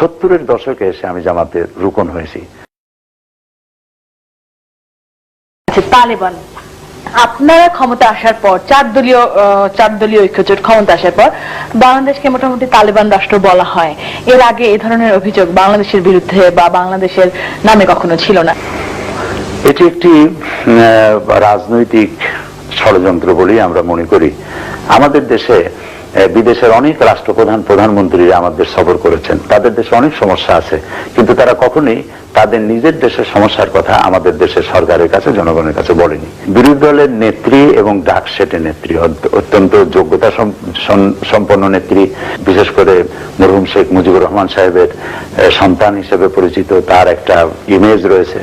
70-এর দশকে এসে আমি জামাতের রুকন হয়েছি। তালেবান আপনারা ক্ষমতা আসার পর চার দলীয় ঐক্যজোট ক্ষমতা আসার পর বাংলাদেশকে মোটামুটি তালেবান রাষ্ট্র বলা হয়। এর আগে এই ধরনের অভিযোগ বাংলাদেশের বিরুদ্ধে বা বাংলাদেশের নামে কখনো ছিল না। এটি একটি রাজনৈতিক ষড়যন্ত্র বলেই আমরা মনে করি। আমাদের দেশে বিদেশের অনেক রাষ্ট্রপ্রধান প্রধানমন্ত্রীরা আমাদের সফর করেছেন, তাদের দেশে অনেক সমস্যা আছে, কিন্তু তারা কখনোই তাদের নিজের দেশের সমস্যার কথা আমাদের দেশের সরকারের কাছে জনগণের কাছে বলেনি। বিরোধী দলের নেত্রী এবং ডাকসেটের নেত্রী, অত্যন্ত যোগ্যতা সম্পন্ন নেত্রী, বিশেষ করে মরহুম শেখ মুজিবুর রহমান সাহেবের সন্তান হিসেবে পরিচিত, তার একটা ইমেজ রয়েছে।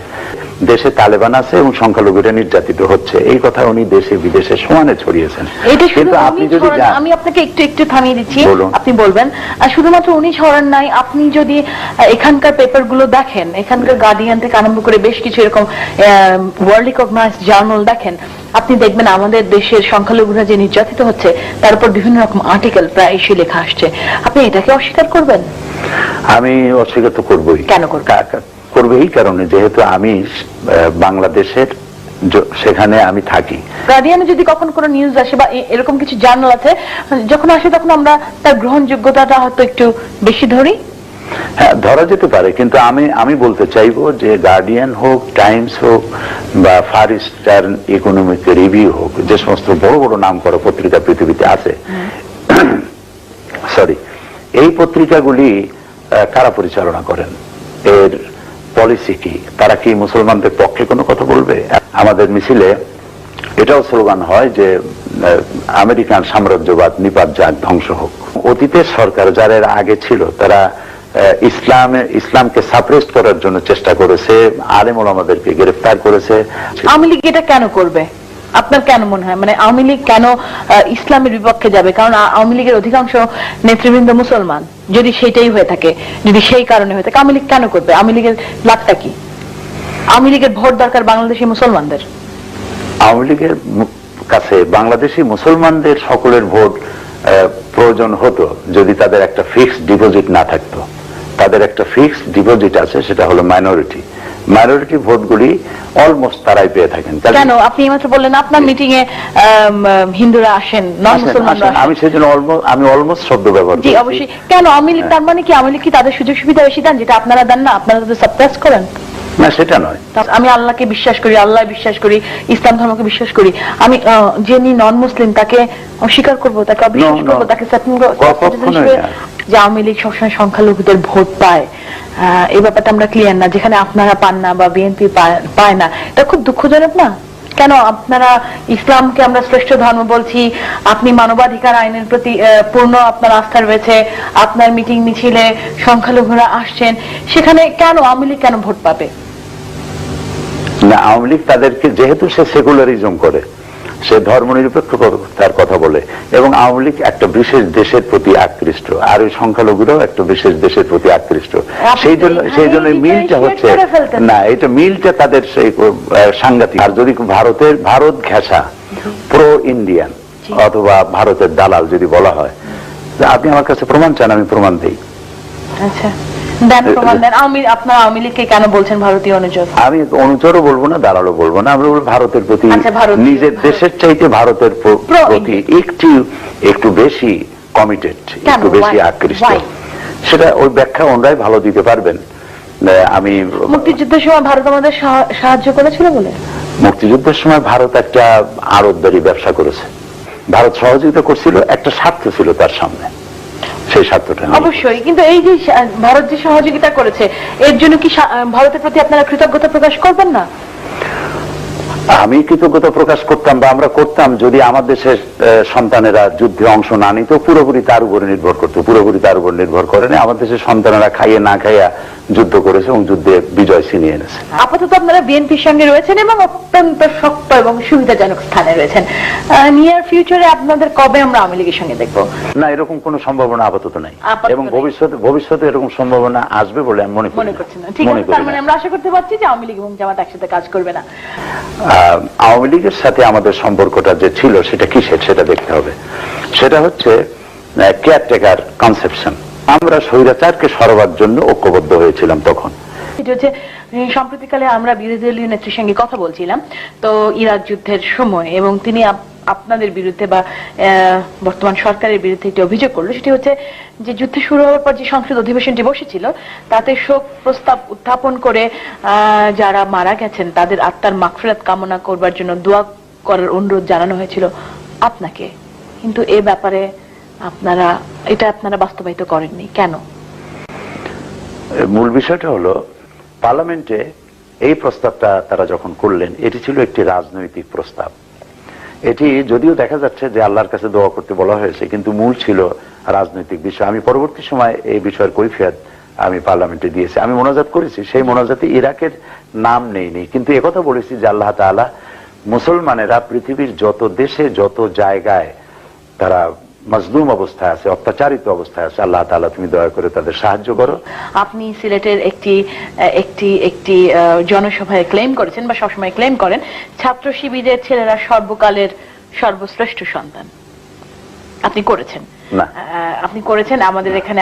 দেশে তালেবান আছে এবং সংখ্যালঘুরা নির্যাতিত হচ্ছে, এই কথা উনি দেশে বিদেশে সমানে ছড়িয়েছেন। কিন্তু আপনি যদি আমি আপনাকে একটু থামিয়ে দিচ্ছি, আপনি বলবেন শুধুমাত্র উনি ছড়ান নাই, আপনি যদি এখানকার পেপার গুলো দেখেন, এখানকার গার্ডিয়ান থেকে আরম্ভ করে বেশ কিছু এরকম ওয়ার্ল্ড রিকগনাইজড জার্নাল দেখেন, আপনি দেখবেন আমাদের দেশের সংখ্যালঘুরা যে নির্যাতিত হচ্ছে তার উপর বিভিন্ন রকম আর্টিকেল প্রায় এসে লেখা আসছে। আপনি এটাকে অস্বীকার করবেন? আমি অস্বীকার তো করবোই। কেন করবেন? করবে এই কারণে, যেহেতু আমি বাংলাদেশের সেখানে আমি থাকি। গার্ডিয়ানে যদি কখন কোনো নিউজ আসে বা এরকম কিছু জার্নাল আছে যখন আসে, তখন আমরা তার গ্রহণযোগ্যতাটা হয়তো একটু বেশি ধরি। হ্যাঁ, ধরা যেতে পারে, কিন্তু আমি বলতে চাইবো যে গার্ডিয়ান হোক, টাইমস হোক বা ফার ইস্টার্ন ইকোনমিক রিভিউ হোক, যে সমস্ত বড় বড় নাম করা পত্রিকা পৃথিবীতে আছে, সরি, এই পত্রিকাগুলি কারা পরিচালনা করেন, এর পলিসি কি, তারা কি মুসলমানদের পক্ষে কোনো কথা বলবে? আমাদের মিছিলে এটাও স্লোগান হয় যে আমেরিকান সাম্রাজ্যবাদ নিপাত যাক, ধ্বংস হোক। অতীতের সরকার যারা আগে ছিল তারা ইসলামকে সাপ্রেস করার জন্য চেষ্টা করেছে, আলেম ওলামাদেরকে গ্রেফতার করেছে। আওয়ামী লীগ এটা কেন করবে? আপনার কেন মনে হয়, মানে আওয়ামী লীগ কেন ইসলামের বিপক্ষে যাবে? কারণ আওয়ামী লীগের অধিকাংশ নেতৃবৃন্দ মুসলমান। যদি সেটাই হয়ে থাকে, যদি সেই কারণে হয়ে থাকে, আওয়ামী লীগ কেন করবে? আওয়ামী লীগের লাভটা কি? আওয়ামী লীগের ভোট দরকার বাংলাদেশি মুসলমানদের। আওয়ামী লীগের কাছে বাংলাদেশি মুসলমানদের সকলের ভোট প্রয়োজন হতো যদি তাদের একটা ফিক্সড ডিপোজিট না থাকতো। তাদের একটা ফিক্সড ডিপোজিট আছে, সেটা হলো মাইনরিটি ভোটগুলি অলমোস্ট তারাই পেয়ে থাকেন। কেন? আপনি মাত্র বললেন আপনার মিটিং এ হিন্দুরা আসেন, নন মুসলমানরা আসেন। আমি সেজন্য অলমোস্ট শব্দ ব্যবহার করি। জি, অবশ্যই। কেন আওয়ামী লীগ, তার মানে কি আওয়ামী লীগ কি তাদের সুযোগ সুবিধা বেশি দেন যেটা আপনারা দেন না? আপনারা তো সাপ্রেস করেন। না, সেটা নয়। আমি আল্লাহকে বিশ্বাস করি, আল্লাহ বিশ্বাস করি, ইসলাম ধর্মকে বিশ্বাস করি। আমি যিনি নন মুসলিম তাকে অস্বীকার করবো, তাকে অবিশ্বাস করবো, তাকে যে আওয়ামী লীগ সবসময় সংখ্যালঘুদের ভোট পায়, এই ব্যাপারটা আমরা ক্লিয়ার না, যেখানে আপনারা পান না বা বিএনপি পায় না। এটা খুব দুঃখজনক না? কেন আপনারা ইসলামকে আমরা শ্রেষ্ঠ ধর্ম বলছি, আপনি মানবাধিকার আইনের প্রতি পূর্ণ আপনার আস্থা রয়েছে, আপনার মিটিং মিছিলে সংখ্যালঘুরা আসছেন, সেখানে কেন আওয়ামী লীগ কেন ভোট পাবে? না, আওয়ামী লীগ তাদেরকে, যেহেতু সে সেকুলারিজম করে, সে ধর্মনিরপেক্ষ তার কথা বলে, এবং আওয়ামী লীগ একটা বিশেষ দেশের প্রতি আকৃষ্ট, আর ওই সংখ্যালঘুরাও একটা বিশেষ দেশের প্রতি আকৃষ্ট। সেই জন্য মিলটা হচ্ছে না, এটা মিলটা তাদের সেই সাংঘাতিক। আর যদি ভারত ঘেঁষা প্রো ইন্ডিয়ান অথবা ভারতের দালাল যদি বলা হয়, আপনি আমার কাছে প্রমাণ চান, আমি প্রমাণ দিই। আচ্ছা, আপনার আওয়ামী লীগকে কেন বলছেন ভারতীয় অনুচর? আমি অনুচরও বলবো না, দালালও বলবো না, আমরা বলবো ভারতের প্রতি, নিজের দেশের চাইতে ভারতের প্রতি একটু বেশি কমিটেড, একটু বেশি আকৃষ্ট। সেটা ওই ব্যাখ্যা ওনারাই ভালো দিতে পারবেন। আমি মুক্তিযুদ্ধের সময় ভারত আমাদের সাহায্য করেছিল বলে, মুক্তিযুদ্ধের সময় ভারত একটা আড়তদারি ব্যবসা করেছে, ভারত সহযোগিতা করছিল, একটা স্বার্থ ছিল তার সামনে, সেই স্বার্থটা অবশ্যই। কিন্তু এই যে ভারত যে সহযোগিতা করেছে, এর জন্য কি ভারতের প্রতি আপনারা কৃতজ্ঞতা প্রকাশ করবেন না? আমি কৃতজ্ঞতা প্রকাশ করতাম বা আমরা করতাম যদি আমার দেশের সন্তানেরা যুদ্ধে অংশ না নিত, পুরোপুরি তার উপরে নির্ভর করতো। পুরোপুরি তার উপর নির্ভর করেনি, আমার দেশের সন্তানেরা খাইয়ে না খাইয়া যুদ্ধ করেছে এবং যুদ্ধে বিজয় ছিনিয়ে এনেছে। আপাতত আপনারা বিএনপির সঙ্গে রয়েছেন এবং অত্যন্ত শক্ত এবং সুবিধাজনক স্থানে রয়েছেন। নিয়ার ফিউচারে আপনাদের কবে আমরা আওয়ামী লীগের সঙ্গে দেখবো? না, এরকম কোন সম্ভাবনা আপাতত নাই, এবং ভবিষ্যতে এরকম সম্ভাবনা আসবে বলে আমি মনে করছি না। ঠিক আছে, তার মানে আমরা আশা করতে পারছি যে আওয়ামী লীগ এবং জামাত একসাথে কাজ করবে না। আওয়ামী লীগের সাথে আমাদের সম্পর্কটা যে ছিল সেটা কিসের, সেটা দেখতে হবে। সেটা হচ্ছে কেয়ারটেকার কনসেপশন। আমরা স্বৈরাচারকে সরাবার জন্য ঐক্যবদ্ধ হয়েছিলাম তখন। এটা হচ্ছে সম্প্রতিকালে আমরা বিরোধী দলীয় নেত্রীর সঙ্গে কথা বলছিলাম তো ইরাক যুদ্ধের সময়, এবং তিনি আপনাদের বিরুদ্ধে বা বর্তমান সরকারের বিরুদ্ধে একটি অভিযোগ করলো। সেটি হচ্ছে যে যুদ্ধ শুরু হওয়ার পর যে সংসদ অধিবেশনটি বসেছিল তাতে শোক প্রস্তাব উত্থাপন করে যারা মারা গেছেন তাদের আত্মার মাগফিরাত কামনা করবার জন্য দোয়া করার অনুরোধ জানানো হয়েছিল আপনাকে, কিন্তু এ ব্যাপারে আপনারা বাস্তবায়িত করেননি কেন? মূল বিষয়টা হলো, পার্লামেন্টে এই প্রস্তাবটা তারা যখন করলেন, এটি ছিল একটি রাজনৈতিক প্রস্তাব। এটি যদিও দেখা যাচ্ছে যে আল্লাহর কাছে দোয়া করতে বলা হয়েছে, কিন্তু মূল ছিল রাজনৈতিক বিষয়। আমি পরবর্তী সময় এই বিষয়ের কৈফিয়ত আমি পার্লামেন্টে দিয়েছি। আমি মোনাজাত করেছি, সেই মোনাজাতে ইরাকের নাম নেইনি, কিন্তু একথা বলেছি যে আল্লাহ তাআলা মুসলমানেরা পৃথিবীর যত দেশে যত জায়গায় তারা মাজলুম অবস্থায় আছে, অত্যাচারিত অবস্থায় আছে, আল্লাহ তাআলা তুমি দয়া করে তাদের সাহায্য করো। আপনি সিলেটের একটি জনসভায় ক্লেম করেছেন বা সবসময় ক্লেম করেন, ছাত্র শিবিরের ছেলেরা সর্বকালের সর্বশ্রেষ্ঠ সন্তান। আপনি করেছেন না, আপনি করেছেন। আমাদের এখানে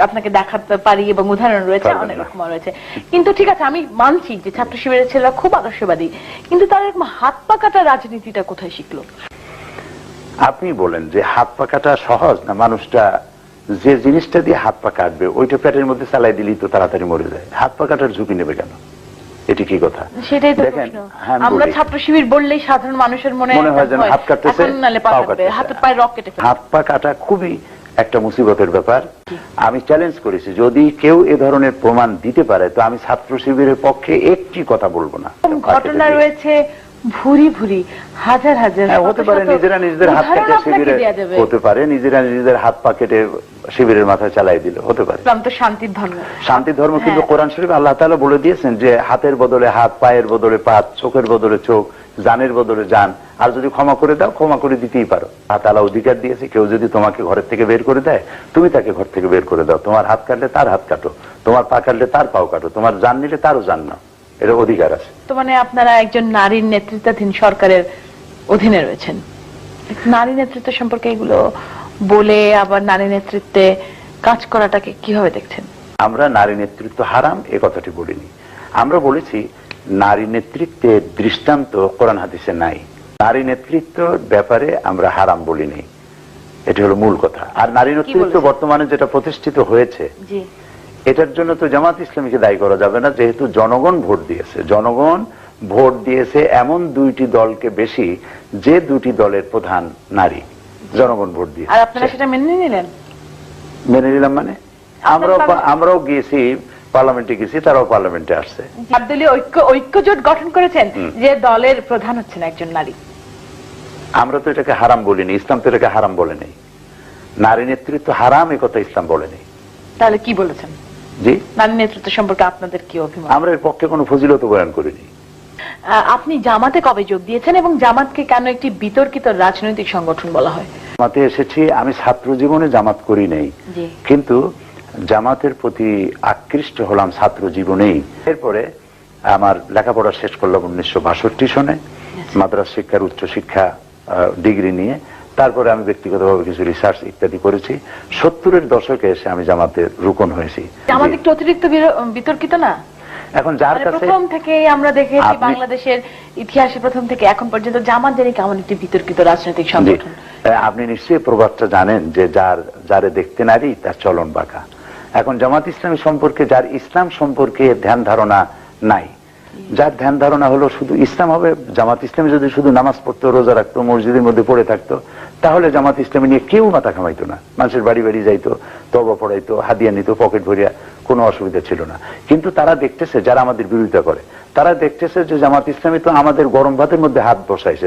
আপনাকে দেখাতে পারি এবং উদাহরণ রয়েছে, অনেক রকম রয়েছে। কিন্তু ঠিক আছে, আমি মানছি যে ছাত্র শিবিরের ছেলেরা খুব আদর্শবাদী, কিন্তু তারা এরকম হাত পা কাটা রাজনীতিটা কোথায় শিখলো? আপনি বলেন যে হাত পা কাটা সহজ না? মানুষটা যে জিনিসটা দিয়ে হাত পা কাটবে ওইটা পেটের মধ্যে চালাই দিলেই তো তাড়াতাড়ি মরে যায়। হাত পা কাটার ঝুঁকি নেবে কেন? এটি কি কথা? সেটাই তো প্রশ্ন। আমরা ছাত্র শিবির বললেই সাধারণ মানুষের মনে হয় যেন হাত কাটতেছে, হাতের পায়ে রক কেটে ফেলে। হাত পা কাটা খুবই একটা মুসিবতের ব্যাপার। আমি চ্যালেঞ্জ করেছি, যদি কেউ এ ধরনের প্রমাণ দিতে পারে তো আমি ছাত্র শিবিরের পক্ষে একটি কথা বলবো না। ঘটনা রয়েছে ভুরি ভুরি, হাজার হাজার। হতে পারে নিজেরা নিজেদের হাত কেটে শিবিরে, হতে পারে নিজেরা নিজেদের হাত পা কেটে শিবিরের মাথায় চালাই দিল, হতে পারে। ইসলাম তো শান্তির ধর্ম। শান্তির ধর্ম, কিন্তু কোরআন শরীফে আল্লাহ তাআলা বলে দিয়েছেন যে হাতের বদলে হাত, পায়ের বদলে পা, চোখের বদলে চোখ, জানের বদলে জান, আর যদি ক্ষমা করে দাও ক্ষমা করে দিতেই পারো। আল্লাহ তাআলা অধিকার দিয়েছে, কেউ যদি তোমাকে ঘরের থেকে বের করে দেয় তুমি তাকে ঘর থেকে বের করে দাও। তোমার হাত কাটলে তার হাত কাটো, তোমার পা কাটলে তার পাও কাটো, তোমার জান নিলে তারও জান নাও, এর অধিকার আছে। তো মানে আপনারা একজন নারীর নেতৃত্বাধীন সরকারের অধীনে রয়েছেন, নারী নেতৃত্ব সম্পর্কে এগুলো বলে আবার নারী নেতৃত্বে কাজ করাটাকে কিভাবে দেখছেন? আমরা নারী নেতৃত্ব হারাম এ কথাটি বলিনি। আমরা বলেছি নারী নেতৃত্বের দৃষ্টান্ত কোরআন হাদিসে নাই। নারী নেতৃত্বের ব্যাপারে আমরা হারাম বলিনি, এটি হলো মূল কথা। আর নারী নেতৃত্ব বর্তমানে যেটা প্রতিষ্ঠিত হয়েছে এটার জন্য তো জামাত ইসলামীকে দায়ী করা যাবে না, যেহেতু জনগণ ভোট দিয়েছে। জনগণ ভোট দিয়েছে এমন দুইটি দলকে বেশি যে দুটি দলের প্রধান নারী, জনগণ ভোট দিয়েছে। আর আপনারা সেটা মেনে নিলেন? মেনে নিলাম মানে আমরাও গিয়েছি পার্লামেন্টে, গেছি, তারাও পার্লামেন্টে আসছে। দলীয় ঐক্য জোট গঠন করেছেন যে দলের প্রধান হচ্ছেন একজন নারী। আমরা তো এটাকে হারাম বলিনি, ইসলাম তো এটাকে হারাম বলে নেই। নারী নেতৃত্ব হারাম এ কথা ইসলাম বলে নেই। তাহলে কি বলেছেন? জি, নারী নেতৃত্ব সম্পর্কে আপনাদের কি অভিমত? আমরা এর পক্ষে কোনো ফজিলত বয়ান করিনি। আপনি জামাতে কবে যোগ দিয়েছেন এবং জামাতকে কেন একটি বিতর্কিত রাজনৈতিক সংগঠন বলা হয়? জামাতে এসেছি, আমি ছাত্র জীবনে জামাত করি নাই, কিন্তু জামাতের প্রতি আকৃষ্ট হলাম ছাত্র জীবনেই। এরপরে আমার লেখাপড়া শেষ করলাম 1962 সনে, মাদ্রাসা শিক্ষার উচ্চ শিক্ষা ডিগ্রি নিয়ে। তারপরে আমি ব্যক্তিগতভাবে কিছু রিসার্চ ইত্যাদি করেছি। 70-এর দশকে এসে আমি জামাতের রুকন হয়েছি। জামাত একটু অতিরিক্ত বিতর্কিত না? এখন যার কাছে প্রথম থেকে আমরা দেখেছি বাংলাদেশের ইতিহাসে প্রথম থেকে এখন পর্যন্ত জামাত জানি কেমন একটি বিতর্কিত রাজনৈতিক সংগঠন। আপনি নিশ্চয়ই প্রবাদটা জানেন যে যারে দেখতে নারী তার চলন বাঁকা। এখন জামাত ইসলামী সম্পর্কে, যার ইসলাম সম্পর্কে ধ্যান ধারণা নাই, যার ধ্যান ধারণা হলো শুধু ইসলাম হবে, জামাত ইসলামী যদি শুধু নামাজ পড়তো, রোজা রাখতো, মসজিদের মধ্যে পড়ে থাকতো, তাহলে জামাত ইসলামী নিয়ে কেউ মাথা ঘামাইতো না। মানুষের বাড়ি বাড়ি যাইতো, তওবা পড়াইতো, হাদিয়া নিত, পকেট ভরিয়া, কোনো অসুবিধা ছিল না। কিন্তু তারা দেখতেছে, যারা আমাদের বিরোধিতা করে, তারা দেখতেছে যে জামাত ইসলামী তো আমাদের গরম ভাতের মধ্যে হাত বসাইছে।